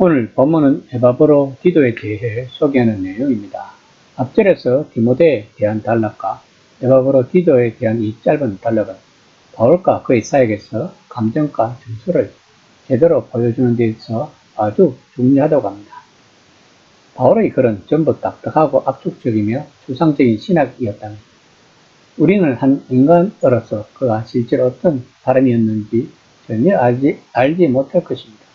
오늘 본문은 에바브로 디도에 대해 소개하는 내용입니다. 앞절에서 디모데에 대한 단락과 에바브로 디도에 대한 이 짧은 단락은 바울과 그의 사역에서 감정과 정서를 제대로 보여주는 데 있어 아주 중요하다고 합니다. 바울의 글은 전부 딱딱하고 압축적이며 추상적인 신학이었다면 우리는 한 인간으로서 그가 실제로 어떤 사람이었는지 전혀 알지 못할 것입니다.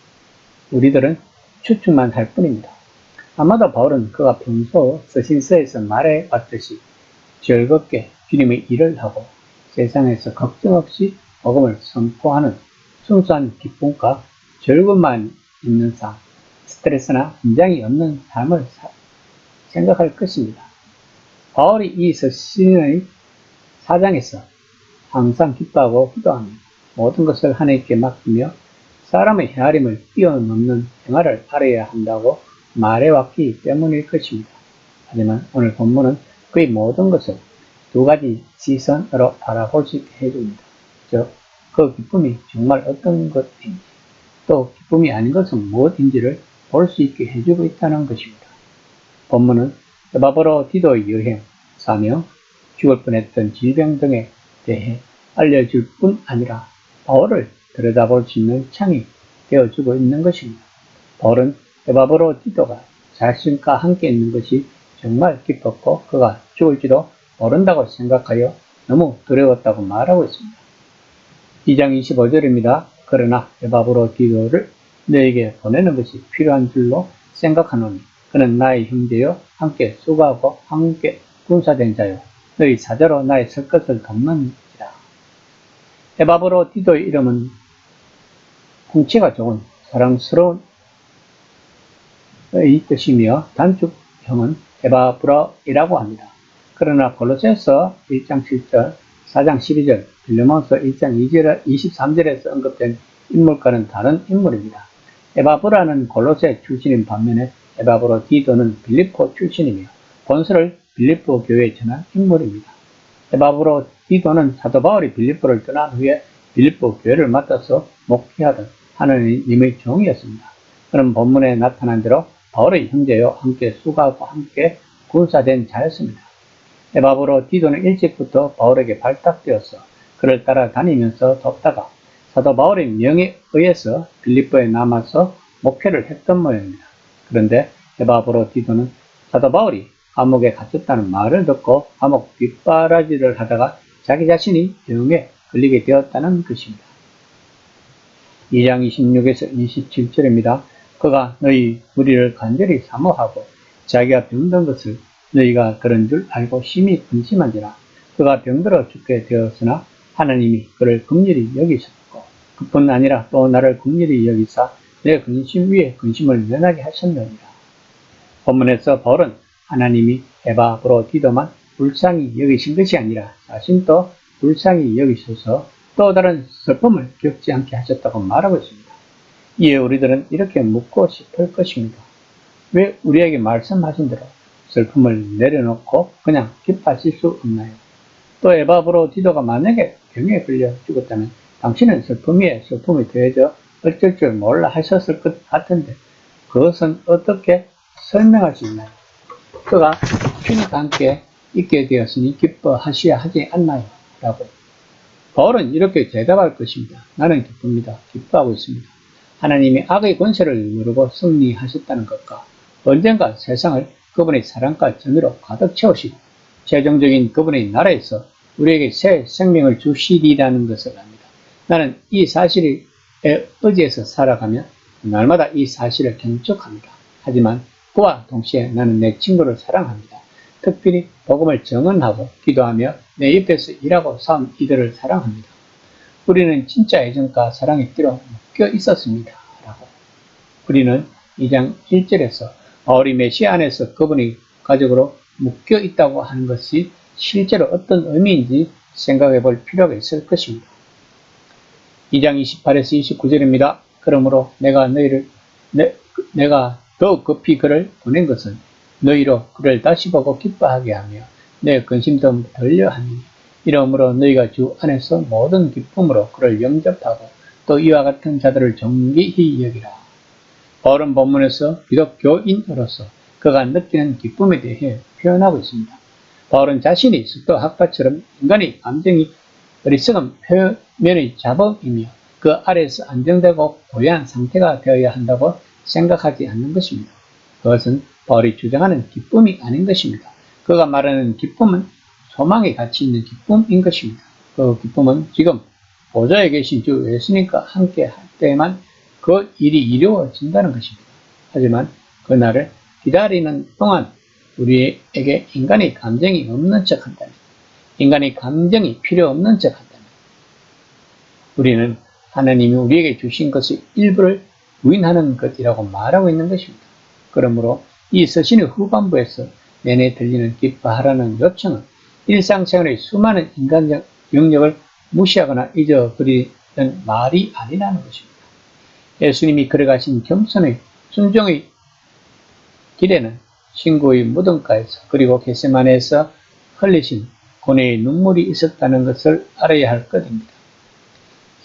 우리들은 추측만 할 뿐입니다. 아마도 바울은 그가 평소 서신서에서 말해왔듯이 즐겁게 주님의 일을 하고 세상에서 걱정 없이 복음을 선포하는 순수한 기쁨과 즐거움만 있는 삶, 스트레스나 긴장이 없는 삶을 생각할 것입니다. 바울이 이 서신의 4장에서 항상 기뻐하고 기도하며 모든 것을 하나님께 맡기며 사람의 헤아림을 뛰어넘는 생활을 알아야 한다고 말해왔기 때문일 것입니다. 하지만 오늘 본문은 그의 모든 것을 두 가지 시선으로 바라볼 수 있게 해줍니다. 즉, 그 기쁨이 정말 어떤 것인지, 또 기쁨이 아닌 것은 무엇인지를 볼 수 있게 해주고 있다는 것입니다. 본문은 에바브로 디도의 여행, 사명, 죽을 뻔했던 질병 등에 대해 알려줄 뿐 아니라 바울을 들여다볼 수 있는 창이 되어주고 있는 것입니다. 바울은 에바브로 디도가 자신과 함께 있는 것이 정말 기뻤고 그가 죽을지도 모른다고 생각하여 너무 두려웠다고 말하고 있습니다. 2장 25절입니다. 그러나 에바브로 디도를 너에게 보내는 것이 필요한 줄로 생각하노니 그는 나의 형제요 함께 수고하고 함께 군사된 자요 너희 사자로 나의 설 것을 돕는지라. 에바브로 디도의 이름은 풍치가 좋은 사랑스러운 의 뜻이며 단축형은 에바브로이라고 합니다. 그러나 골로새서 1장 7절, 4장 12절, 빌레몬서 1장 23절에서 언급된 인물과는 다른 인물입니다. 에바브라는 골로새 출신인 반면에 에바브로 디도는 빌립보 출신이며 본서를 빌립보 교회에 전한 인물입니다. 에바브로 디도는 사도 바울이 빌립보를 떠난 후에 빌립보 교회를 맡아서 목회하던 하나님의 종이었습니다. 그런 본문에 나타난 대로 바울의 형제요 함께 수고하고 함께 군사된 자였습니다. 에바브로 디도는 일찍부터 바울에게 발탁되어서 그를 따라다니면서 돕다가 사도 바울의 명에 의해서 빌립보에 남아서 목회를 했던 모양입니다. 그런데 에바브로 디도는 사도 바울이 감옥에 갇혔다는 말을 듣고 감옥 뒷바라지를 하다가 자기 자신이 병에 걸리게 되었다는 것입니다. 2장 26에서 27절입니다. 그가 너희 무리를 간절히 사모하고 자기가 병든 것을 너희가 그런 줄 알고 심히 근심한지라. 그가 병들어 죽게 되었으나 하나님이 그를 긍휼히 여기셨고 그뿐 아니라 또 나를 긍휼히 여기사 내 근심 위에 근심을 면하게 하셨느니라. 본문에서 바울은 하나님이 에바브로 디도만 불쌍히 여기신 것이 아니라 자신도 불쌍히 여기셔서 또 다른 슬픔을 겪지 않게 하셨다고 말하고 있습니다. 이에 우리들은 이렇게 묻고 싶을 것입니다. 왜 우리에게 말씀하신 대로 슬픔을 내려놓고 그냥 기뻐하실 수 없나요? 또 에바브로 디도가 만약에 병에 걸려 죽었다면 당신은 슬픔 위에 슬픔이 더해져 어쩔 줄 몰라 하셨을 것 같은데 그것은 어떻게 설명할 수 있나요? 그가 주님과 함께 있게 되었으니 기뻐하셔야 하지 않나요? 라고. 바울은 이렇게 대답할 것입니다. 나는 기쁩니다. 기뻐하고 있습니다. 하나님이 악의 권세를 누르고 승리하셨다는 것과 언젠가 세상을 그분의 사랑과 정의로 가득 채우시고 최종적인 그분의 나라에서 우리에게 새 생명을 주시리라는 것을 압니다. 나는 이 사실에 의지해서 살아가며 날마다 이 사실을 경축합니다. 하지만 그와 동시에 나는 내 친구를 사랑합니다. 특별히 복음을 증언하고 기도하며 내 옆에서 일하고 싸운 이들을 사랑합니다. 우리는 진짜 애정과 사랑의 띠로 묶여 있었습니다. 라고. 우리는 2장 1절에서 바울이 메시아 안에서 그분의 가족으로 묶여 있다고 하는 것이 실제로 어떤 의미인지 생각해 볼 필요가 있을 것입니다. 2장 28에서 29절입니다. 그러므로 내가 더욱 급히 그를 보낸 것은 너희로 그를 다시 보고 기뻐하게 하며 내 근심도 덜려하니 이러므로 너희가 주 안에서 모든 기쁨으로 그를 영접하고 또 이와 같은 자들을 존귀히 여기라. 바울은 본문에서 기독교인으로서 그가 느끼는 기쁨에 대해 표현하고 있습니다. 바울은 자신이 스토 학파처럼 인간의 감정이 어리석은 표면의 자범이며 그 아래에서 안정되고 고요한 상태가 되어야 한다고 생각하지 않는 것입니다. 그것은 바울이 주장하는 기쁨이 아닌 것입니다. 그가 말하는 기쁨은 소망의 가치 있는 기쁨인 것입니다. 그 기쁨은 지금 보좌에 계신 주 예수님과 함께 할 때에만 그 일이 이루어진다는 것입니다. 하지만 그날을 기다리는 동안 우리에게 인간의 감정이 없는 척 한다면, 인간의 감정이 필요 없는 척 한다면, 우리는 하나님이 우리에게 주신 것의 일부를 부인하는 것이라고 말하고 있는 것입니다. 그러므로 이 서신의 후반부에서 내내 들리는 기뻐하라는 요청은 일상생활의 수많은 인간적 영역을 무시하거나 잊어버리는 말이 아니라는 것입니다. 예수님이 걸어가신 겸손의 순종의 길에는 친구의 무덤가에서 그리고 겟세마네에서 흘리신 고뇌의 눈물이 있었다는 것을 알아야 할 것입니다.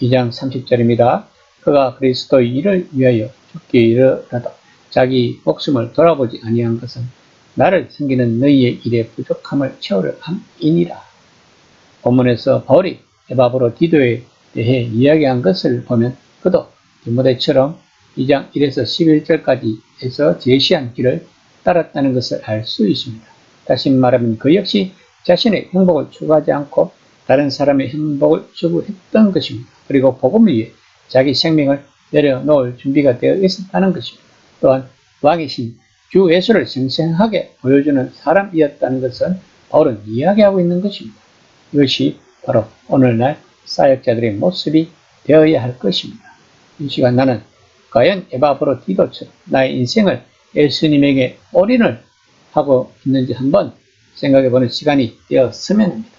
2장 30절입니다. 그가 그리스도의 일을 위하여 죽게 이르러도 자기 목숨을 돌아보지 아니한 것은 나를 섬기는 너희의 일에 부족함을 채우려 함이니라. 본문에서 바울이 에바브로 디도에 대해 이야기한 것을 보면 그도 디모데처럼 2장 1에서 11절까지에서 제시한 길을 따랐다는 것을 알 수 있습니다. 다시 말하면 그 역시 자신의 행복을 추구하지 않고 다른 사람의 행복을 추구했던 것입니다. 그리고 복음을 위해 자기 생명을 내려놓을 준비가 되어 있었다는 것입니다. 또한 왕이신 주 예수를 생생하게 보여주는 사람이었다는 것은 바울은 이야기하고 있는 것입니다. 이것이 바로 오늘날 사역자들의 모습이 되어야 할 것입니다. 이 시간 나는 과연 에바브로 디도처럼 나의 인생을 예수님에게 올인을 하고 있는지 한번 생각해보는 시간이 되었으면 합니다.